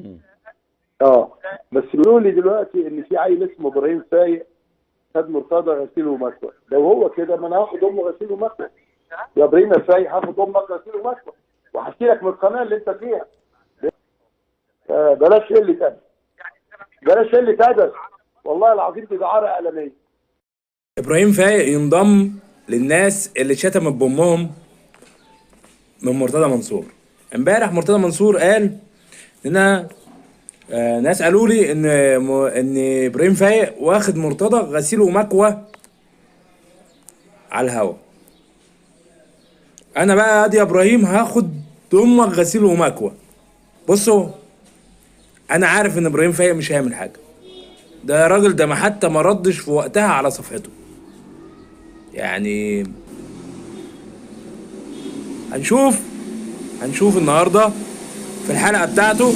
مم. اه. بس بيقولوا لي دلوقتي ان في عيل اسمه ابراهيم فايق خد مرتضى غسيل ومكوى. لو هو كده ما انا هاخد امه غسيل ومكوى. يا ابراهيم يا فايق هاخد امك غسيل ومكوى وهحكي لك من القناه اللي انت فيها. بلاش قله ادب، بلاش قله ادب، والله العظيم دي دعاره قلميه. ابراهيم فايق ينضم للناس اللي شتمت بامهم من مرتضى منصور. امبارح مرتضى منصور قال ان انا ناس قالوا لي ان ابراهيم فايق واخد مرتضى غسيل ومكوى على الهوا. انا بقى ادي يا ابراهيم هاخد امك غسيل ومكوى. بصوا، انا عارف ان ابراهيم فايق مش هيعمل حاجه. ده راجل ده ما حتى ما ردش في وقتها على صفحته. يعني هنشوف النهارده في الحلقه بتاعته